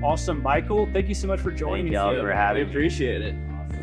Awesome, Michael. Thank you so much for joining Thank me. y'all for having me. Appreciate it.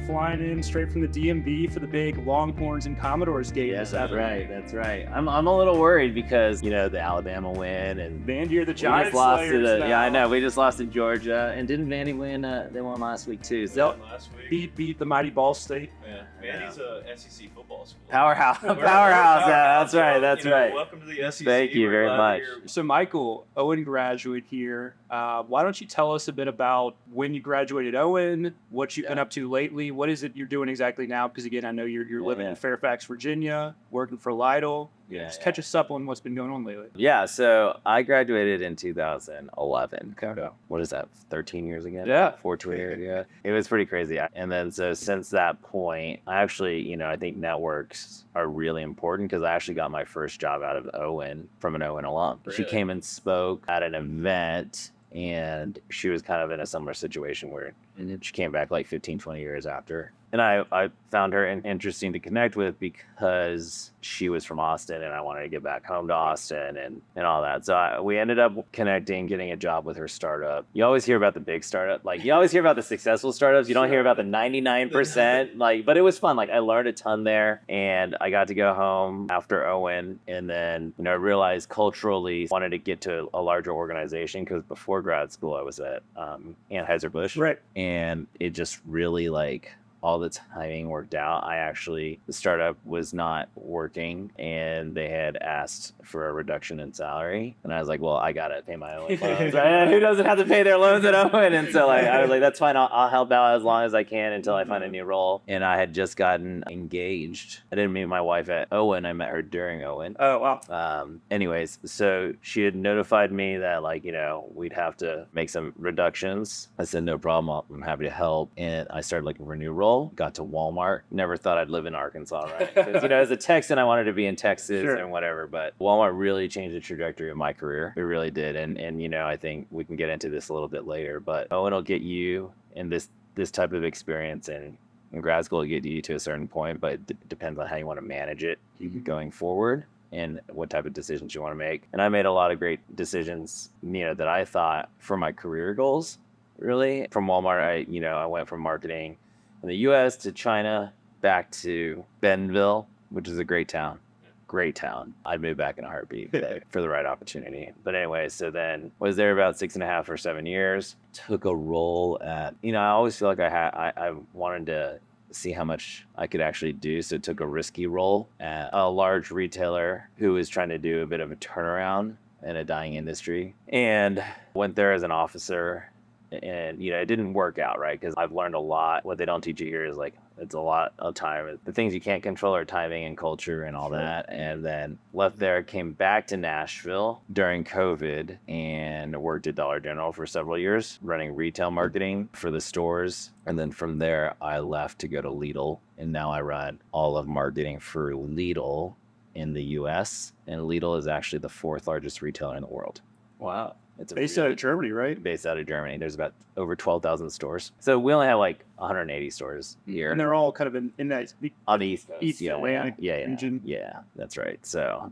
Flying in straight from the DMV for the big Longhorns and Commodores game. Yes, this that's afternoon. right. That's right. I'm a little worried because the Alabama win and Vandy, the we Giants just lost to Slayers the now. I know we just lost to Georgia and didn't Vandy win? They won last week too. So Last week. Beat the mighty Ball State. Yeah. Vandy's a SEC football school. powerhouse. We're Powerhouse. Yeah, that's right. So, That's right. Welcome to the SEC. Thank you We're very glad much. that you're- So, Michael, Owen graduate here. Why don't you tell us a bit about when you graduated Owen, what you've been up to lately? What is it you're doing exactly now? Because, again, I know you're living in Fairfax, Virginia, working for Lidl. Yeah, Just catch us up on what's been going on lately. Yeah, so I graduated in 2011. Okay. What is that, 13 years ago? Yeah. 14 years ago. It was pretty crazy. And then, so since that point, I actually, I think networks are really important because I actually got my first job out of Owen from an Owen alum. She Really? came and spoke at an event, and she was kind of in a similar situation where she came back like 15, 20 years after. And I found her interesting to connect with because she was from Austin and I wanted to get back home to Austin and all that. So we ended up connecting, getting a job with her startup. You always hear about the big startup. Like, you always hear about the successful startups. You don't hear about the 99%. But it was fun. Like, I learned a ton there, and I got to go home after Owen. And then, I realized culturally wanted to get to a larger organization because before grad school, I was at Anheuser-Busch. Right. And it just really all the timing worked out. The startup was not working and they had asked for a reduction in salary. And I was like, well, I got to pay my own loans. Right? Who doesn't have to pay their loans at Owen? And so I was like, that's fine. I'll help out as long as I can until I find a new role. And I had just gotten engaged. I didn't meet my wife at Owen. I met her during Owen. Oh, wow. Anyways, so she had notified me that we'd have to make some reductions. I said, no problem. I'm happy to help. And I started looking for a new role. Got to Walmart. Never thought I'd live in Arkansas, right? 'Cause, as a Texan, I wanted to be in Texas Sure. and whatever. But Walmart really changed the trajectory of my career. It really did. And I think we can get into this a little bit later. But Owen will get you in this type of experience, and in grad school will get you to a certain point. But it depends on how you want to manage it going forward and what type of decisions you want to make. And I made a lot of great decisions, that I thought for my career goals. Really, from Walmart, I went from marketing in the U.S. to China, back to Bentonville, which is a great town. Great town. I'd move back in a heartbeat for the right opportunity. But anyway, so then was there about 6.5 or 7 years. Took a role at, I always feel like I wanted to see how much I could actually do. So took a risky role at a large retailer who was trying to do a bit of a turnaround in a dying industry, and went there as an officer. And, it didn't work out, right? Because I've learned a lot. What they don't teach you here is it's a lot of time. The things you can't control are timing and culture and all that. And then left there, came back to Nashville during COVID and worked at Dollar General for several years, running retail marketing for the stores. And then from there, I left to go to Lidl. And now I run all of marketing for Lidl in the US. And Lidl is actually the 4th largest retailer in the world. Wow. It's Based out of Germany, right? Based out of Germany. There's about over 12,000 stores. So we only have 180 stores here. And they're all kind of in that On the East Coast. East Atlantic yeah, region. Yeah, that's right. So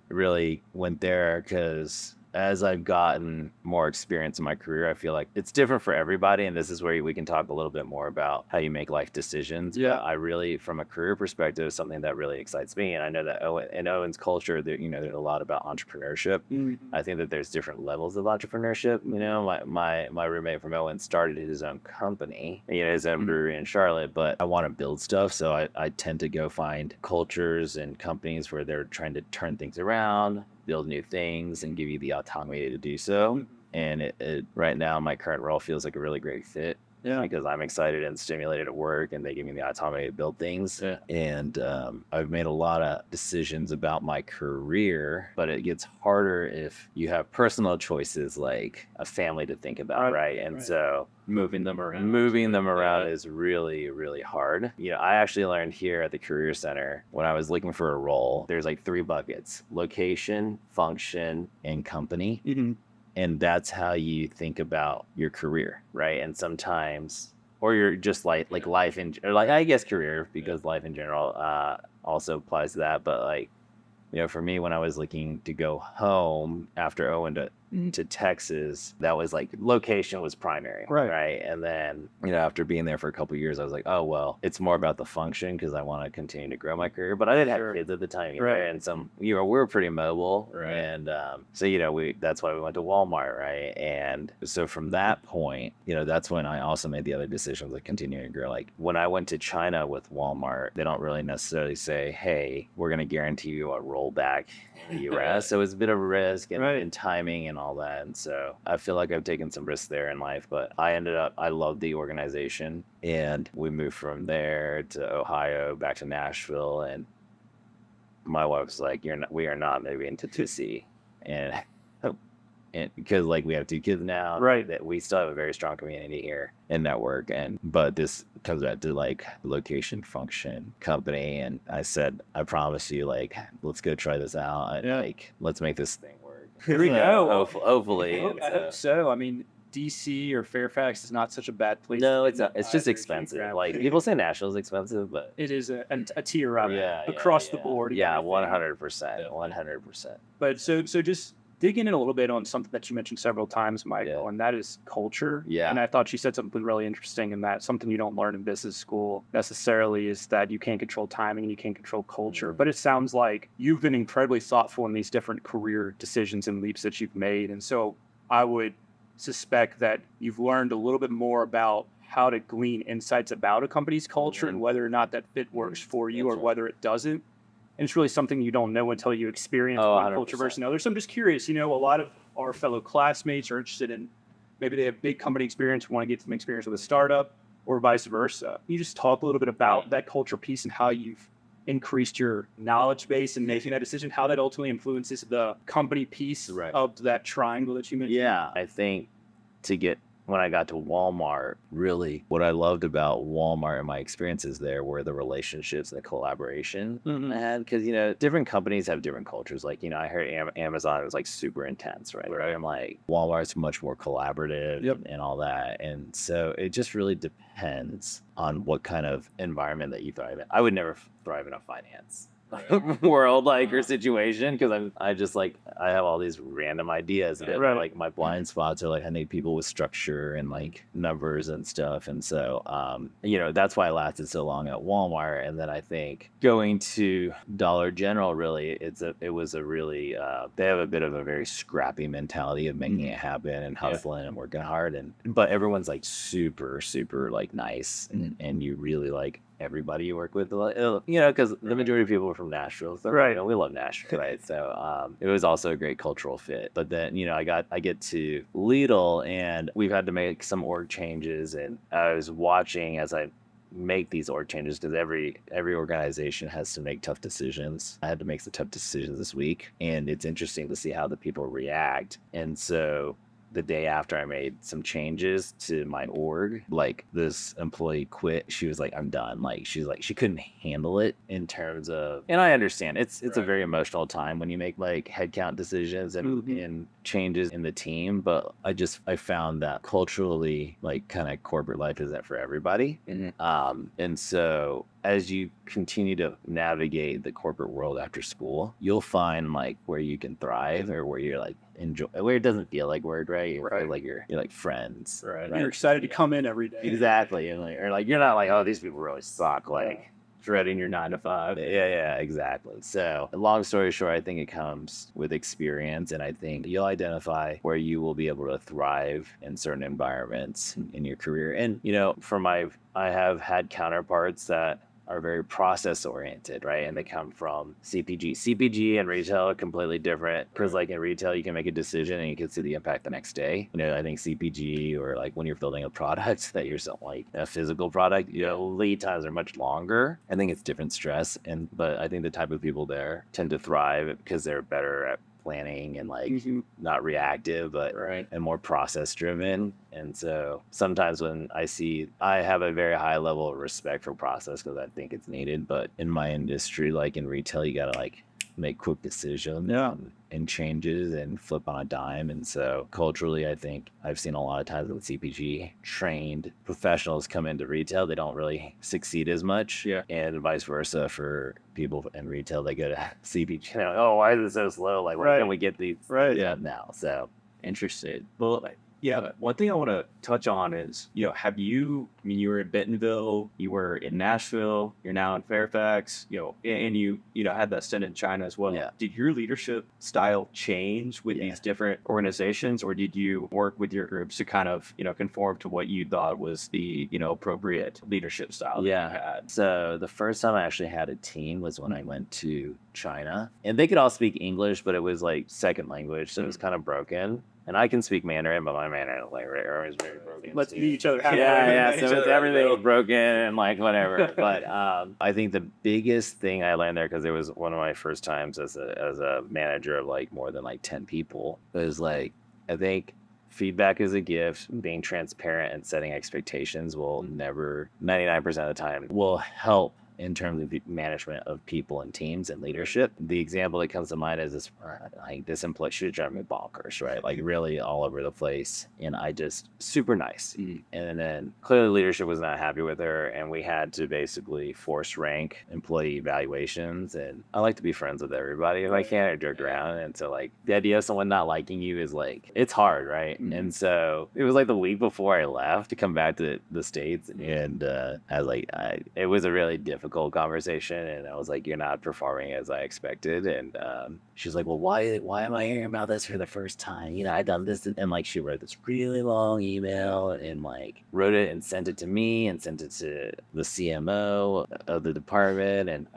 really went there because as I've gotten more experience in my career, I feel like it's different for everybody. And this is where we can talk a little bit more about how you make life decisions. Yeah. But I really, from a career perspective, is something that really excites me. And I know that in Owen's culture, there's a lot about entrepreneurship. Mhm. I think that there's different levels of entrepreneurship. My roommate from Owen started his own company, his own brewery in Charlotte, but I want to build stuff. So I tend to go find cultures and companies where they're trying to turn things around, build new things, and give you the autonomy to do so. And it right now, my current role feels like a really great fit. Yeah. Because I'm excited and stimulated at work, and they give me the autonomy to build things. Yeah. And I've made a lot of decisions about my career, but it gets harder if you have personal choices like a family to think about, right? And so moving them around is really, really hard. I actually learned here at the Career Center when I was looking for a role, there's 3 buckets: location, function, and company. Mm-hmm. And that's how you think about your career, right? And sometimes, or you're just life I guess career, because life in general also applies to that. But for me, when I was looking to go home after Owen to to Texas, that was like location was primary. Right. And then, after being there for a couple of years, I was like, oh, well, it's more about the function because I want to continue to grow my career. But I didn't have kids at the time. Right. And we were pretty mobile. Right. And so, that's why we went to Walmart. Right. And so from that point, that's when I also made the other decisions like continuing to grow. Like when I went to China with Walmart, they don't really necessarily say, hey, we're going to guarantee you a rollback in the US. So it's a bit of a risk and timing and all that. And so I feel like I've taken some risks there in life, but I loved the organization, and we moved from there to Ohio, back to Nashville. And my wife was like, we are not moving to Tennessee. And because like we have 2 kids now, that we still have a very strong community here and network. But this comes back to like location, function, company. And I said, I promise you, like, let's go try this out. And, like, let's make this thing work. Here we go. Hopefully. I hope so. I mean, DC or Fairfax is not such a bad place. No, it's not. It's just expensive. Like people say Nashville's expensive, but it is a tier up across the board. Yeah, 100%, 100%. But so just digging in a little bit on something that you mentioned several times, Michael, and that is culture. Yeah. And I thought you said something really interesting, and that something you don't learn in business school necessarily is that you can't control timing and you can't control culture. Mm-hmm. But it sounds like you've been incredibly thoughtful in these different career decisions and leaps that you've made. And so I would suspect that you've learned a little bit more about how to glean insights about a company's culture and whether or not that fit works for you or whether it doesn't. And it's really something you don't know until you experience one culture versus another. So I'm just curious, a lot of our fellow classmates are interested in, maybe they have big company experience, want to get some experience with a startup or vice versa. Can you just talk a little bit about that culture piece and how you've increased your knowledge base in making that decision, how that ultimately influences the company piece of that triangle that you mentioned? Yeah, I think when I got to Walmart, really what I loved about Walmart and my experiences there were the relationships and the collaboration I had. Because, different companies have different cultures. Like, I heard Amazon was like super intense, right? I'm like, Walmart's much more collaborative and all that. And so it just really depends on what kind of environment that you thrive in. I would never thrive in a finance world or situation because I have all these random ideas that like my blind spots are like I need people with structure and like numbers and stuff. And so that's why I lasted so long at Walmart. And then I think going to Dollar General, really they have a bit of a very scrappy mentality of making it happen and hustling and working hard, but everyone's like super like nice and you really like everybody you work with, because the majority of people are from Nashville. So, we love Nashville, right? So it was also a great cultural fit. But then, I get to Lidl and we've had to make some org changes. And I was watching as I make these org changes because every organization has to make tough decisions. I had to make some tough decisions this week. And it's interesting to see how the people react. And so the day after I made some changes to my org, like this employee quit. She was like, I'm done. Like, she's like, she couldn't handle it in terms of, and I understand it's a very emotional time when you make like headcount decisions and changes in the team. But I found that culturally, like kind of corporate life isn't for everybody. And so as you continue to navigate the corporate world after school, you'll find like where you can thrive or where you're like enjoy, where it doesn't feel like work, right? You feel like you're like friends, right? You're excited to come in every day. Exactly, and like you're not like, oh, these people really suck, like dreading your 9 to 5. Yeah, exactly. So long story short, I think it comes with experience, and I think you'll identify where you will be able to thrive in certain environments in your career. And I have had counterparts that are very process oriented, right? And they come from CPG and retail are completely different because like in retail, you can make a decision and you can see the impact the next day. I think CPG or like when you're building a product that you're selling, like a physical product, lead times are much longer. I think it's different stress. But I think the type of people there tend to thrive because they're better at planning and like not reactive, but and more process driven. And so sometimes when I have a very high level of respect for process because I think it's needed. But in my industry, like in retail, you gotta like make quick decisions and changes and flip on a dime. And so culturally, I think I've seen a lot of times with CPG trained professionals come into retail, they don't really succeed as much. And vice versa for people in retail, they go to CPG, oh, why is it so slow? Like, why can't we get these now? So Interested. Well, yeah, one thing I want to touch on is, have you, you were in Bentonville, you were in Nashville, you're now in Fairfax, and you had that stint in China as well. Yeah. Did your leadership style change with these different organizations, or did you work with your groups to kind of, conform to what you thought was the, appropriate leadership style that you had? So the first time I actually had a team was when I went to China, and they could all speak English, but it was like second language, so it was kind of broken. And I can speak Mandarin, but my Mandarin is very broken. Let's meet each other halfway. Yeah. So it's everything was broken and like whatever. But I think the biggest thing I learned there, because it was one of my first times as a manager of like more than like 10 people, was like, I think feedback is a gift. Being transparent and setting expectations will never, 99% of the time, will help in terms of the management of people and teams and leadership. The example that comes to mind is this employee, she was driving me bonkers, right? Like really all over the place. And I just, super nice. And then clearly leadership was not happy with her. And we had to basically force rank employee evaluations. And I like to be friends with everybody if I can, or joke around. And so like the idea of someone not liking you is like, it's hard, right? And so it was like the week before I left to come back to the States. And I was like, it was a really difficult conversation, and I was like, you're not performing as I expected. And she's like, well, why am I hearing about this for the first time? I done this, and like she wrote this really long email and like wrote it and sent it to me and sent it to the CMO of the department, and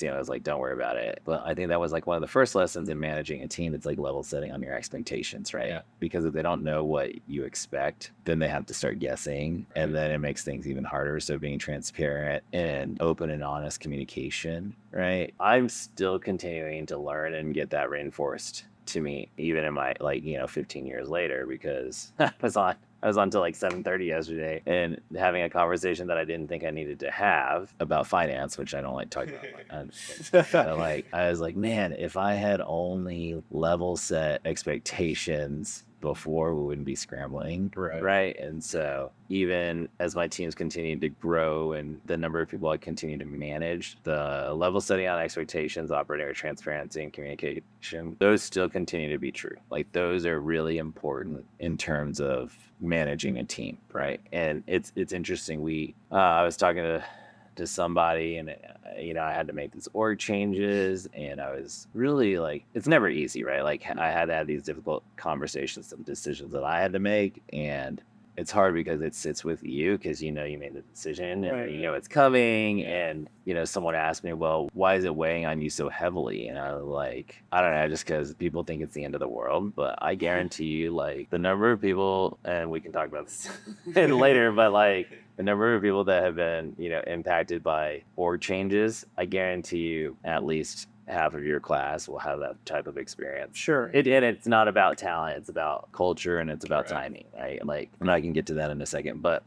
I was like, don't worry about it. But I think that was like one of the first lessons in managing a team. It's like level setting on your expectations, right? Yeah. Because if they don't know what you expect, then they have to start guessing, and then it makes things even harder. So being transparent and open and honest communication, right? I'm still continuing to learn and get that reinforced to me, even in my 15 years later, because I was on till like 7:30 yesterday and having a conversation that I didn't think I needed to have about finance, which I don't like talking about. But I was like, man, if I had only level set expectations before, we wouldn't be scrambling. Right. And so even as my teams continue to grow and the number of people I continue to manage, the level setting on expectations, operating with transparency and communication, those still continue to be true. Like those are really important in terms of managing a team. Right. And it's interesting. I was talking to somebody, and I had to make these org changes, and I was really like, it's never easy, right? Like I had to have these difficult conversations, some decisions that I had to make, and it's hard because it sits with you because you made the decision, and it's coming. And someone asked me, well, why is it weighing on you so heavily? And I was like, I don't know, just because people think it's the end of the world. But I guarantee you, like the number of people, and we can talk about this later, but like the number of people that have been impacted by org changes, I guarantee you at least half of your class will have that type of experience. Sure. And it's not about talent, it's about culture, and it's about timing, right? Like, and I can get to that in a second, but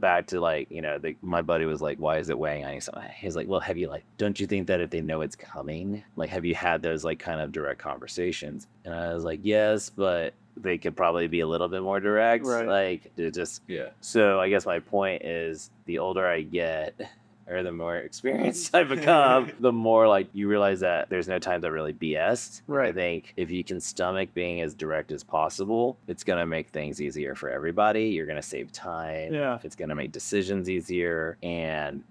back to like, my buddy was like, why is it weighing on you? So he's like, well, don't you think that if they know it's coming, like, have you had those like kind of direct conversations? And I was like, yes, but they could probably be a little bit more direct. Right. Like, so I guess my point is, the older I get, or the more experienced I become, the more like you realize that there's no time to really BS. Right. I think if you can stomach being as direct as possible, it's going to make things easier for everybody. You're going to save time. Yeah. It's going to make decisions easier. And,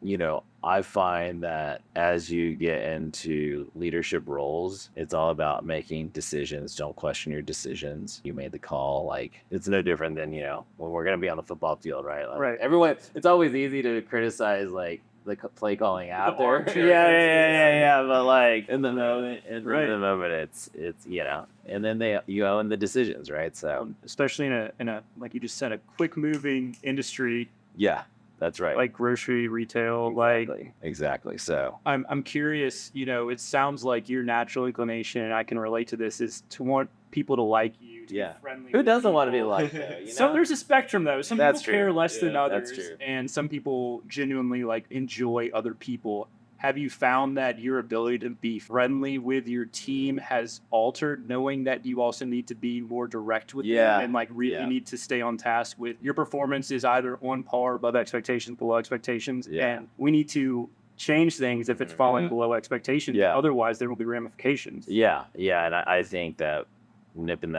I find that as you get into leadership roles, it's all about making decisions. Don't question your decisions. You made the call. Like, it's no different than, when we're going to be on the football field, right? Like, right. Everyone, it's always easy to criticize, like, the play calling after. Yeah. But like in the moment, it's and then you own the decisions, right? So especially in a like you just said, a quick moving industry. Yeah, that's right. Like grocery retail, exactly. So I'm curious. It sounds like your natural inclination, and I can relate to this, is to want people to like you. To be friendly. Who doesn't want to be liked? So there's a spectrum, though. Some people care less than others, that's true. And some people genuinely enjoy other people. Have you found that your ability to be friendly with your team has altered, knowing that you also need to be more direct with them and really need to stay on task with your performance is either on par, above expectations, below expectations, and we need to change things if it's falling below expectations. Otherwise, there will be ramifications. And I think that nipping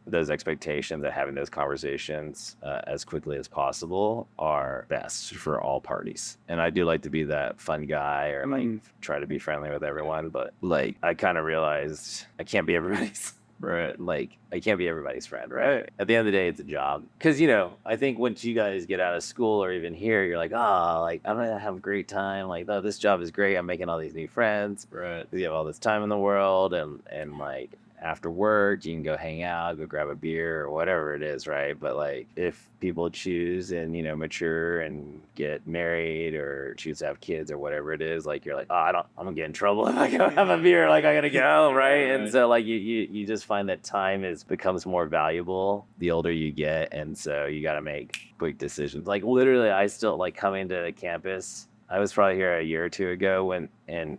those expectations and having those conversations as quickly as possible are best for all parties. And I do like to be that fun guy or like try to be friendly with everyone, but like I kind of realized I can't be everybody's right. Like I can't be everybody's friend, right? At the end of the day, it's a job. Because I think once you guys get out of school or even here, you're like, oh, like I'm gonna have a great time. Like, oh, this job is great. I'm making all these new friends. Right. You have all this time in the world, and like after work, you can go hang out, go grab a beer or whatever it is, right? But like if people choose and, mature and get married or choose to have kids or whatever it is, like you're like, oh, I'm gonna get in trouble if I go have a beer, like I gotta go, right? And so like you just find that time becomes more valuable the older you get. And so you gotta make quick decisions. Like literally I still like coming to campus. I was probably here a year or two ago and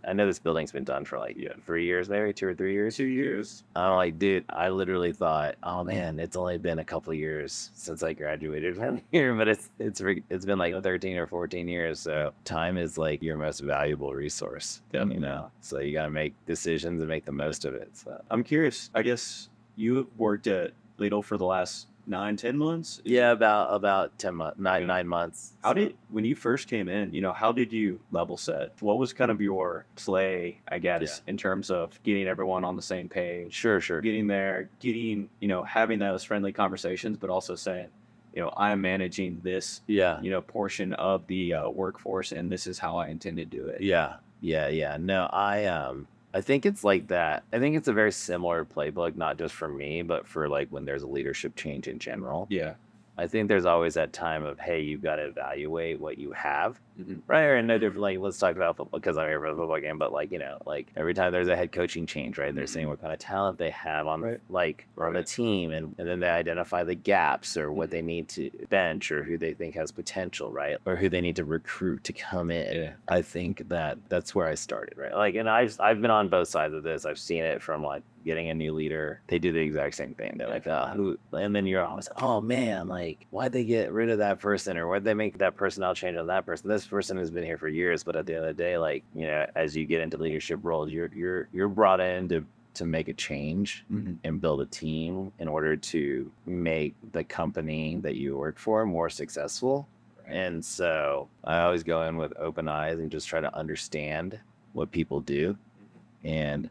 I know this building's been done for like 3 years, maybe 2 or 3 years. 2 years. I'm like, dude, I literally thought, oh man, it's only been a couple of years since I graduated from here, but it's been like 13 or 14 years. So time is like your most valuable resource, So you gotta make decisions and make the most of it. So I'm curious. I guess you worked at Lidl for the last 9-10 months. Yeah, about 10 months, 9 months. When you first came in, how did you level set? What was kind of your play, I guess, in terms of getting everyone on the same page? Sure. Getting there, having those friendly conversations, but also saying, I'm managing this, portion of the workforce, and this is how I intend to do it. Yeah. No, I think it's like that. I think it's a very similar playbook, not just for me, but for like when there's a leadership change in general. Yeah. I think there's always that time of, hey, you've got to evaluate what you have, right? Or no different, like, let's talk about football because I'm here for the football game, but like, like every time there's a head coaching change, right? They're saying what kind of talent they have on the team, and then they identify the gaps or what they need to bench or who they think has potential, right? Or who they need to recruit to come in. Yeah. I think that's where I started, right? Like, and I've been on both sides of this. I've seen it from like getting a new leader. They do the exact same thing. They're like, who? And then you're always, oh man, like why'd they get rid of that person, or why'd they make that personnel change on that person? This person has been here for years, but at the end of the day, like, as you get into leadership roles, you're brought in to make a change and build a team in order to make the company that you work for more successful. And so I always go in with open eyes and just try to understand what people do. And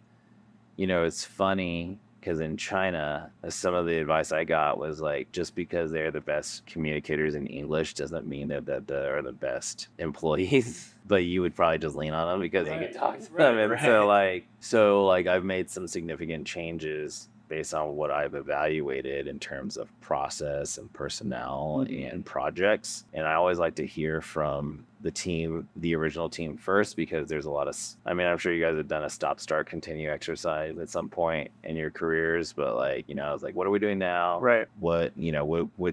it's funny because in China, some of the advice I got was like, just because they're the best communicators in English doesn't mean that they're the best employees. But you would probably just lean on them because you can talk to them. And so I've made some significant changes based on what I've evaluated in terms of process and personnel and projects. And I always like to hear from the team, the original team first, because there's a lot of, I'm sure you guys have done a stop, start, continue exercise at some point in your careers, but I was like, what are we doing now? Right. What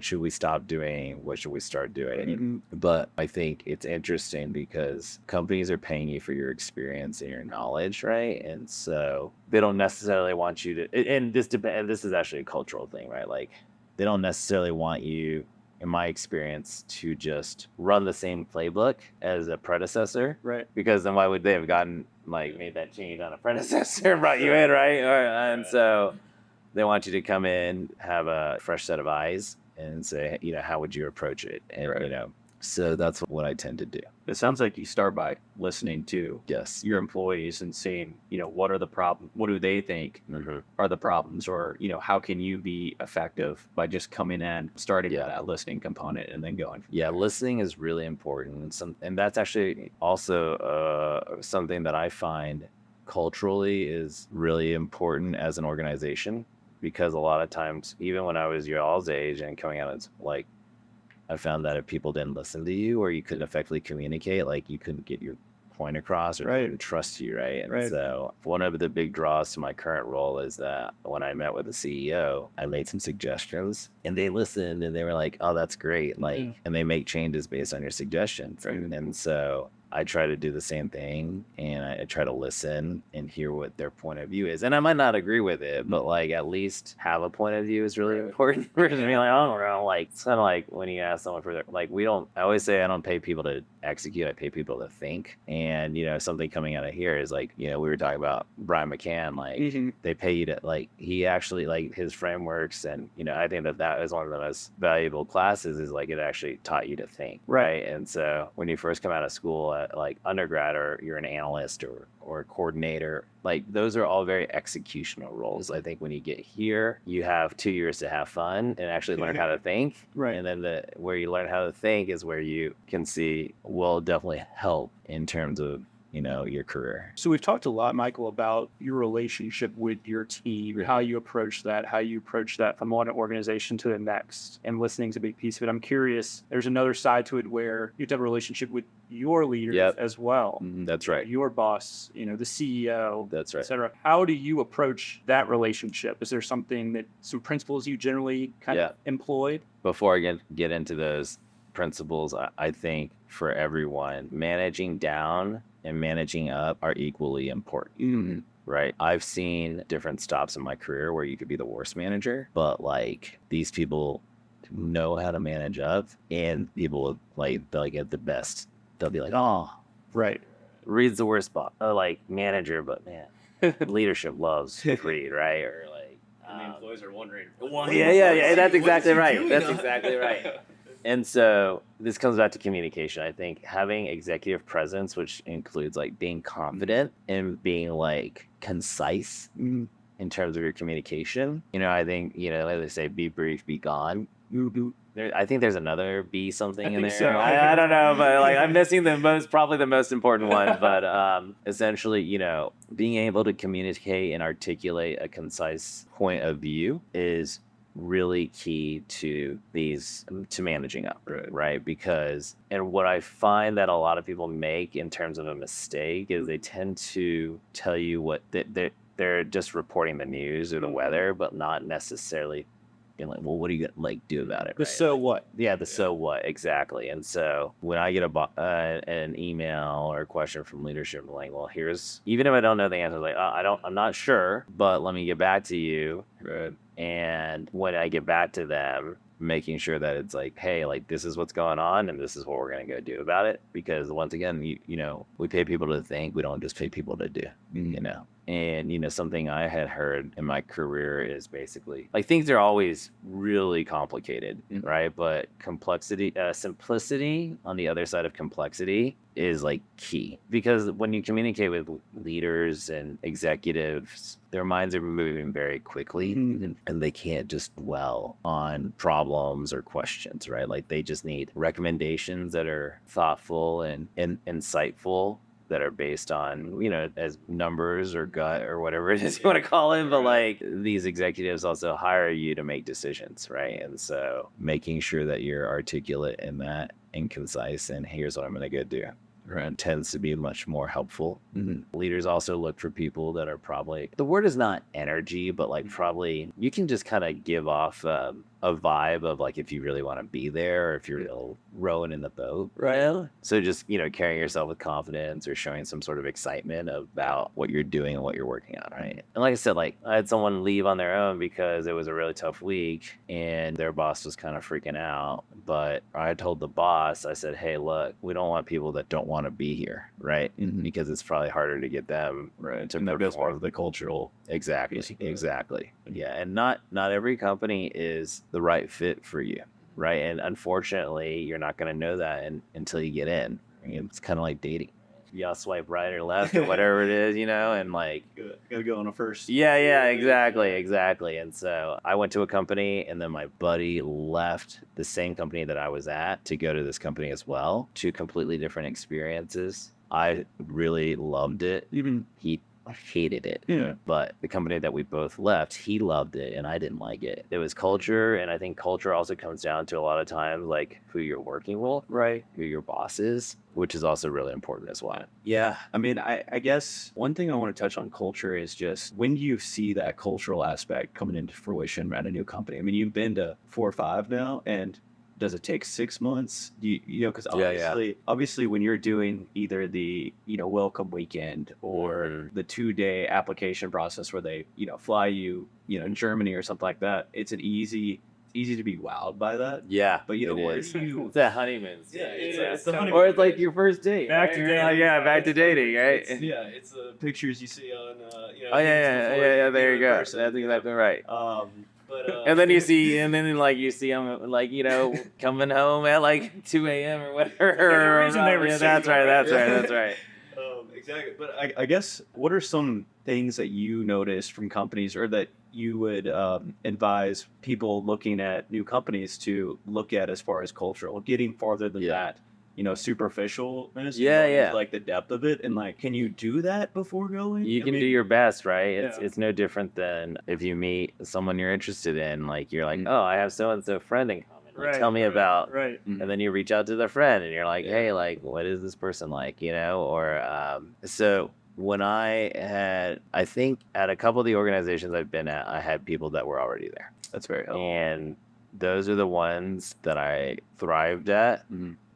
should we stop doing? What should we start doing? But I think it's interesting because companies are paying you for your experience and your knowledge, right? And so they don't necessarily want you to, and this is actually a cultural thing, right? Like they don't necessarily want you, in my experience, to just run the same playbook as a predecessor, right? Because then why would they have made that change on a predecessor and brought you in, right? And so they want you to come in, have a fresh set of eyes, and say, how would you approach it? And so that's what I tend to do. It sounds like you start by listening to your employees and seeing, what are the problems? What do they think are the problems? Or, how can you be effective by just coming in, starting with that listening component and then going? Yeah, listening is really important. And that's actually also something that I find culturally is really important as an organization, because a lot of times, even when I was your all's age and coming out as like, I found that if people didn't listen to you or you couldn't effectively communicate, like you couldn't get your point across or trust you, right? And so one of the big draws to my current role is that when I met with the CEO, I made some suggestions and they listened and they were like, oh, that's great. And they make changes based on your suggestions. Right. And so I try to do the same thing, and I try to listen and hear what their point of view is. And I might not agree with it, but like at least have a point of view is really important for me. Like, I don't know, like it's kind of like when you ask someone for their, like I always say I don't pay people to execute, I pay people to think. And something coming out of here is like, we were talking about Brian McCann, like they pay you to, like, he actually, like, his frameworks, and I think that is one of the most valuable classes, is like it actually taught you to think, right? And so when you first come out of school at like undergrad, or you're an analyst or a coordinator, like those are all very executional roles. I think when you get here, you have 2 years to have fun and actually learn how to think. Right. And then where you learn how to think is where you can see will definitely help in terms of your career. So we've talked a lot, Michael, about your relationship with your team, how you approach that from one organization to the next, and listening is a big piece of it. I'm curious, there's another side to it where you have to have a relationship with your leaders as well. That's right. Your boss, the CEO, that's right, etc. How do you approach that relationship? Is there some principles you generally kind of employed? Before I get into those principles, I think for everyone, managing down and managing up are equally important. Right. I've seen different stops in my career where you could be the worst manager, but like these people know how to manage up, and people they'll get the best. They'll be like, oh, right. Reed's the worst like manager, but man, leadership loves Reed, right? Or like, and the employees are wondering. Yeah. That's exactly right. That's exactly right. And so this comes back to communication. I think having executive presence, which includes like being confident and being like concise in terms of your communication. I think, like they say, be brief, be gone. I think there's another be something in there. So. I don't know, but like I'm missing probably the most important one. But essentially, being able to communicate and articulate a concise point of view is really key to managing up, right? Because, and what I find that a lot of people make in terms of a mistake is they tend to tell you what they're just reporting the news or the weather, but not necessarily being like, well, what are you gonna do about it? The so what? Yeah, the so what, exactly. And so when I get an email or a question from leadership, I'm like, well, even if I don't know the answer, like, I'm not sure, but let me get back to you. Right. And when I get back to them, making sure that it's like, hey, like this is what's going on and this is what we're going to go do about it. Because once again, we pay people to think, we don't just pay people to do, And, something I had heard in my career is basically like things are always really complicated, right? But simplicity on the other side of complexity is like key, because when you communicate with leaders and executives, their minds are moving very quickly and they can't just dwell on problems or questions, right? Like they just need recommendations that are thoughtful and insightful, that are based on, as numbers or gut or whatever it is you want to call it. But like these executives also hire you to make decisions, right? And so making sure that you're articulate in that and concise and here's what I'm going to go do, right, tends to be much more helpful. Leaders also look for people that are probably, the word is not energy, but like probably you can just kind of give off a vibe of like if you really want to be there or if you're rowing in the boat, right? So just carrying yourself with confidence or showing some sort of excitement about what you're doing and what you're working on, right? And like I said, like I had someone leave on their own because it was a really tough week and their boss was kind of freaking out, but I told the boss, I said, hey, look, we don't want people that don't want to be here, right? Because it's probably harder to get them to and that's part of the cultural exactly. Yeah, and not every company is the right fit for you, right? And unfortunately, you're not going to know that until you get in. It's kind of like dating. Y'all swipe right or left or whatever it is, and like gotta go on a first. Yeah, exactly. And so I went to a company, and then my buddy left the same company that I was at to go to this company as well. 2 completely different experiences. I really loved it. Even he hated it. Yeah. But the company that we both left, he loved it and I didn't like it. It was culture, and I think culture also comes down to a lot of times like who you're working with, right? Who your boss is, which is also really important as well. Yeah. I mean, I guess one thing I want to touch on culture is just when you see that cultural aspect coming into fruition at a new company. I mean, you've been to 4 or 5 now, and Does it take 6 months? Because Yeah. obviously when you're doing either the, welcome weekend or the 2-day application process where they, fly you, in Germany or something like that, it's easy to be wowed by that. Yeah, But it where is. do you? It's that honeymoons. Yeah, it's the so- honeymoon Or it's like phase. your first date. Back right? to You're dating. like, yeah, back to dating, right? It's the pictures you see on, Oh things yeah, before yeah. you There you in go. person, That's exactly right. But And then you see them like coming home at like 2 a.m. or whatever. There's a reason they were Yeah, that's single, right. right? That's right. Exactly. But I guess what are some things that you noticed from companies or that you would advise people looking at new companies to look at as far as cultural, getting farther than that, superficial, Yeah. like the depth of it, and like, can you do that before going? You I can mean, do your best, right? Yeah. It's no different than if you meet someone you're interested in. Like you're like, oh, I have so and so friend in common. Like, tell me about. Right. And then you reach out to their friend and you're like, hey, like, what is this person like? Or so when I think at a couple of the organizations I've been at, I had people that were already there. That's very helpful. And those are the ones that I thrived at.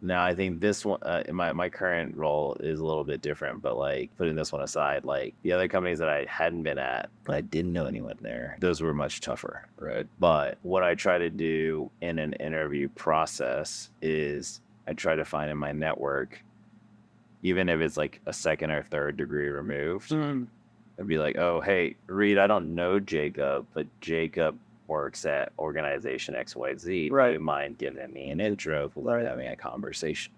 Now I think this one, my current role is a little bit different, but like putting this one aside, like the other companies that I hadn't been at, but I didn't know anyone there, those were much tougher. Right. But what I try to do in an interview process is I try to find in my network, even if it's like a second or third degree removed, I'd be like, oh, hey, Reed, I don't know Jacob, but Jacob works at organization XYZ. Right. Do you mind giving me an intro for having a conversation?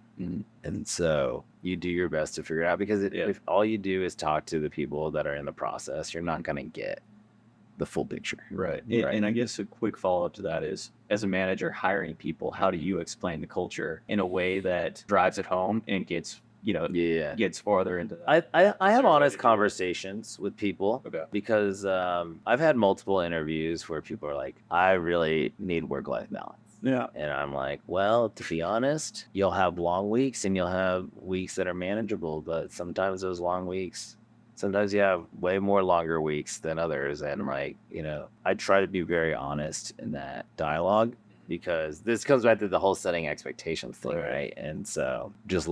And so you do your best to figure it out because if all you do is talk to the people that are in the process, you're not going to get the full picture. Right. And I guess a quick follow-up to that is, as a manager hiring people, how do you explain the culture in a way that drives it home and gets farther into that? I have honest conversations with people Okay. because I've had multiple interviews where people are like, I really need work-life balance. Yeah. And I'm like, well, to be honest, you'll have long weeks and you'll have weeks that are manageable, but sometimes those long weeks, sometimes you have way more longer weeks than others. And like, I try to be very honest in that dialogue because this comes back to the whole setting expectations thing, right? And so just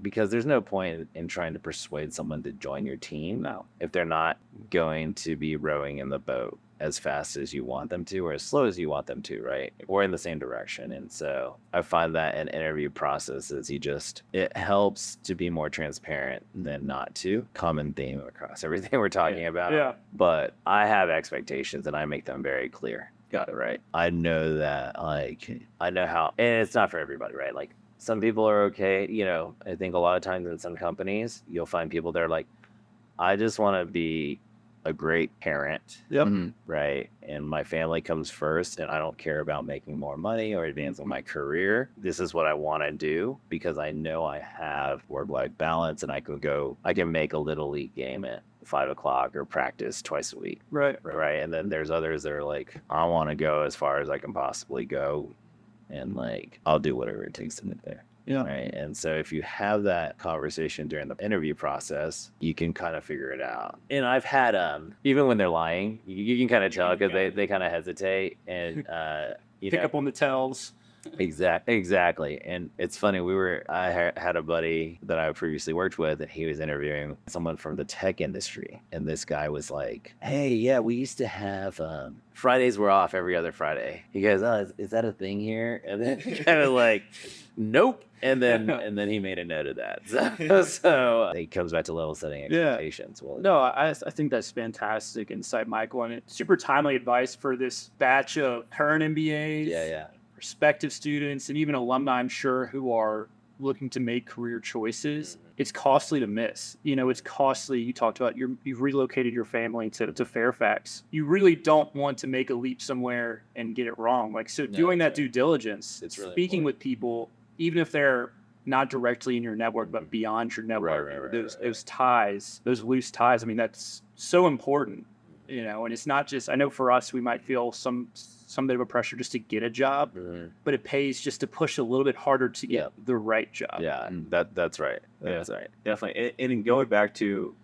because there's no point in trying to persuade someone to join your team if they're not going to be rowing in the boat as fast as you want them to or as slow as you want them to, right? Or in the same direction. And so I find that in interview processes, it helps to be more transparent than not to. Common theme across everything we're talking about. Yeah. But I have expectations and I make them very clear. Got it. Right. I know that, I know how, and it's not for everybody, right? Like some people are okay. I think a lot of times in some companies, you'll find people that are like, I just want to be a great parent. Yep. Right. And my family comes first and I don't care about making more money or advancing my career. This is what I want to do because I know I have work-life balance and I can make a little league game at 5 o'clock or practice twice a week. Right. And then there's others that are like, I want to go as far as I can possibly go. And like, I'll do whatever it takes to get there. Yeah. Right. And so if you have that conversation during the interview process, you can kind of figure it out. And I've had, even when they're lying, you can kind of tell because they kind of hesitate and, Pick up on the tells. Exactly. And it's funny, I had a buddy that I previously worked with, and he was interviewing someone from the tech industry. And this guy was like, hey, yeah, we used to have, Fridays were off every other Friday. He goes, oh, is that a thing here? And then kind of like, nope. And then he made a note of that. So it comes back to level setting expectations. Yeah. No, I think that's fantastic insight, Michael. And it's super timely advice for this batch of current MBAs. Yeah. Prospective students and even alumni, I'm sure, who are looking to make career choices. It's costly to miss. It's costly. You talked about you've relocated your family to Fairfax. You really don't want to make a leap somewhere and get it wrong. Doing that due diligence, it's really speaking important with people, even if they're not directly in your network, but beyond your network, those ties, those loose ties. I mean, that's so important. And it's not just, I know for us, we might feel some bit of a pressure just to get a job, but it pays just to push a little bit harder to get the right job. Yeah, that's right. That's right. Definitely. And going back to,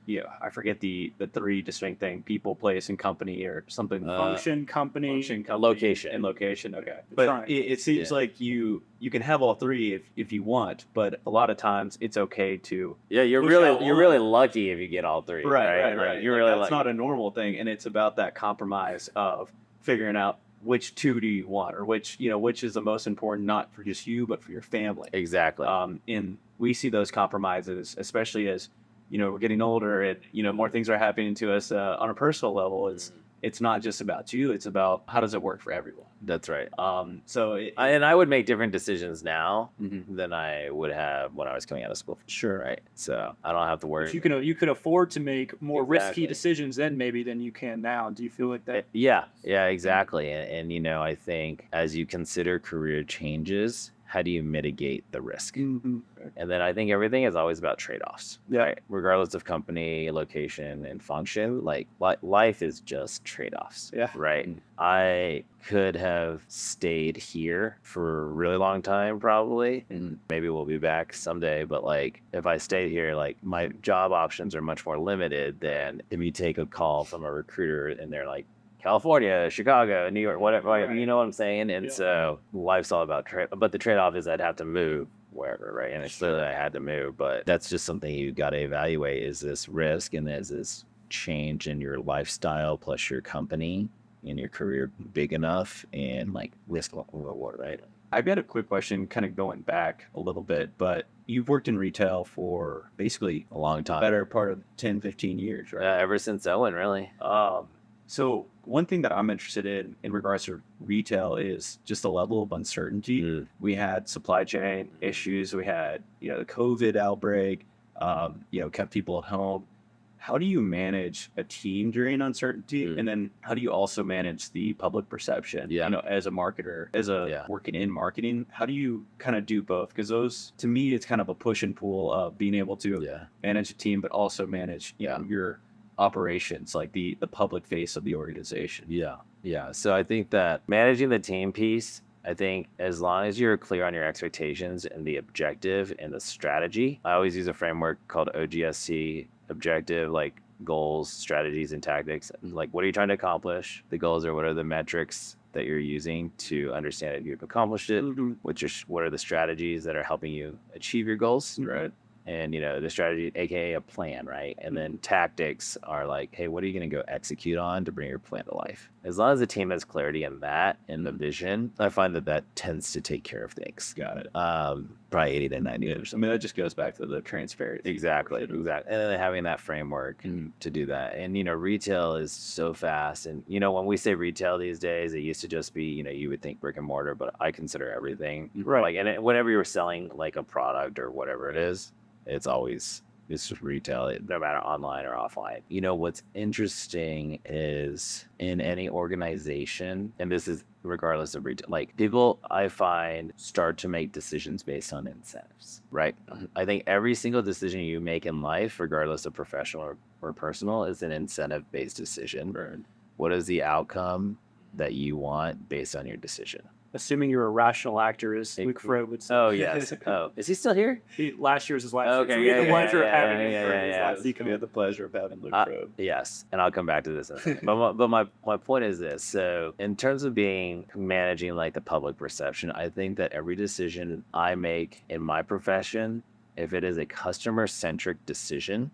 I forget the three distinct thing: people, place, and company, or something. Function, company, location. and location. Okay, but it seems like you can have all three if you want, but a lot of times it's okay to. Yeah, you're really lucky if you get all three. Right. You're really that's lucky. not a normal thing, and it's about that compromise of figuring out which two do you want, or which is the most important, not for just you but for your family. Exactly. And we see those compromises, especially as we're getting older, and more things are happening to us on a personal level. It's not just about you; it's about how does it work for everyone. That's right. And I would make different decisions now than I would have when I was coming out of school. Sure. Right. So I don't have to worry. You could afford to make more risky decisions then maybe than you can now. Do you feel like that? Yeah, exactly. And I think as you consider career changes, how do you mitigate the risk? And then I think everything is always about trade-offs. Yeah. Right? Regardless of company, location, and function, like life is just trade-offs. Yeah. Right. I could have stayed here for a really long time, probably, and maybe we'll be back someday. But like, if I stayed here, like my job options are much more limited than if you take a call from a recruiter and they're like, California, Chicago, New York, whatever, you know what I'm saying? And so life's all about trade, but the trade-off is I'd have to move wherever, right? And clearly I had to move, but that's just something you got to evaluate. Is this risk and is this change in your lifestyle plus your company and your career big enough and like risk reward, right? I've got a quick question kind of going back a little bit, but you've worked in retail for basically a long time, better part of 10, 15 years, right? Ever since Owen, really. So one thing that I'm interested in regards to retail is just the level of uncertainty. We had supply chain issues. We had, the COVID outbreak, kept people at home. How do you manage a team during uncertainty? And then how do you also manage the public perception, as a marketer, working in marketing? How do you kind of do both? Because those, to me, it's kind of a push and pull of being able to manage a team, but also manage, your operations, like the public face of the organization. So I think that managing the team piece, I think as long as you're clear on your expectations and the objective and the strategy, I always use a framework called OGSC, objective, like goals, strategies, and tactics. Like, what are you trying to accomplish? The goals are what are the metrics that you're using to understand if you've accomplished it, what are the strategies that are helping you achieve your goals, right? And, the strategy, AKA a plan, right? And then tactics are like, hey, what are you going to go execute on to bring your plan to life? As long as the team has clarity in that and the vision, I find that tends to take care of things. Got it. Probably 80 to 90%. I mean, that just goes back to the transparency. Exactly. And then having that framework to do that. And, retail is so fast. And, when we say retail these days, it used to just be, you would think brick and mortar, but I consider everything. Right. Like, and whenever you're selling like a product or whatever it is, it's just retail, no matter online or offline. What's interesting is in any organization, and this is regardless of retail, like people I find start to make decisions based on incentives, right? I think every single decision you make in life, regardless of professional or personal, is an incentive-based decision. Right. What is the outcome that you want based on your decision? Assuming you're a rational actor, as Luke Freud would say. Oh, yes. Oh, is he still here? Last year was his last Okay, year. So we had the pleasure of having him. We had the pleasure of having Luke Freud. Yes, and I'll come back to this in a second. But my point is this. So in terms of managing like the public perception, I think that every decision I make in my profession, if it is a customer-centric decision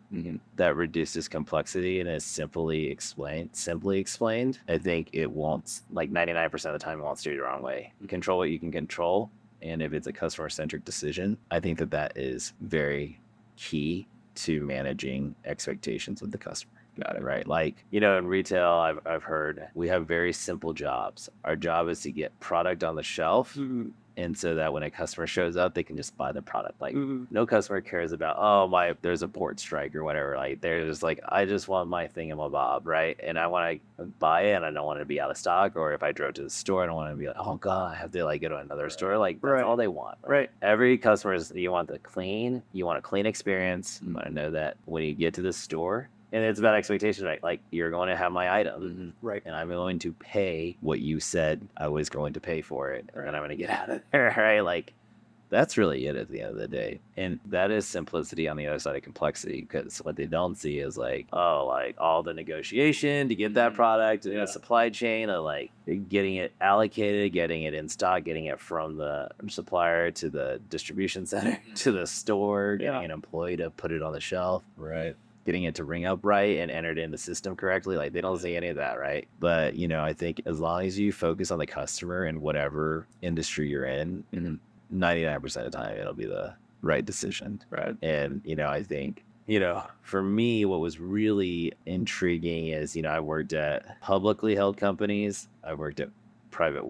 that reduces complexity and is simply explained, I think it won't, like 99% of the time, it won't steer you the wrong way. You control what you can control. And if it's a customer-centric decision, I think that is very key to managing expectations with the customer. Got it, right? Like, in retail, I've heard we have very simple jobs. Our job is to get product on the shelf. And so that when a customer shows up, they can just buy the product. Like no customer cares about, there's a port strike or whatever. Like they're just like, I just want my thingamabob, right? And I want to buy it and I don't want it to be out of stock. Or if I drove to the store, I don't want to be like, oh God, I have to like go to another store. Like that's all they want. Right. Every customer you want a clean experience. You want to know that when you get to the store, And it's about expectation, right? Like, you're going to have my item, Right. and I'm going to pay what you said I was going to pay for it, and then I'm going to get out of there, right? Like, that's really it at the end of the day. And that is simplicity on the other side of complexity, because what they don't see is like, oh, like all the negotiation to get that product, and the supply chain of like getting it allocated, getting it in stock, getting it from the supplier to the distribution center to the store, getting an employee to put it on the shelf. Right. Getting it to ring up right and entered in the system correctly. Like, they don't see any of that, right? But, you know, I think as long as you focus on the customer in whatever industry you're in, 99% of the time, it'll be the right decision. Right. And, you know, I think, you know, for me, what was really intriguing is, you know, I worked at publicly held companies. I worked at private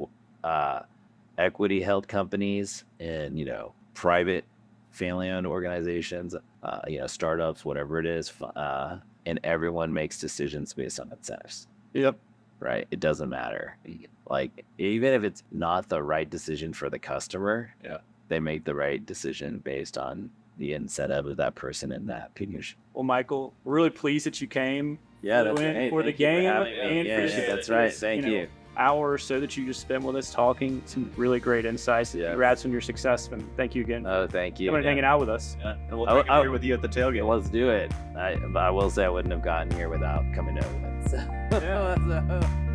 equity held companies, and, you know, private family-owned organizations, you know, startups, whatever it is, and everyone makes decisions based on incentives. Yep. Right? It doesn't matter. Like, even if it's not the right decision for the customer, they make the right decision based on the incentive of that person in that position. Well, Michael, we're really pleased that you came. Yeah, for the game and for that's right. Thank you. Hour or so that you just spent with us talking. Some really great insights. Yeah. Congrats on your success, and thank you again. Oh, thank you. Coming and hanging out with us. Yeah. And we'll drink a beer with you at the tailgate. Let's do it. I will say I wouldn't have gotten here without coming over. So.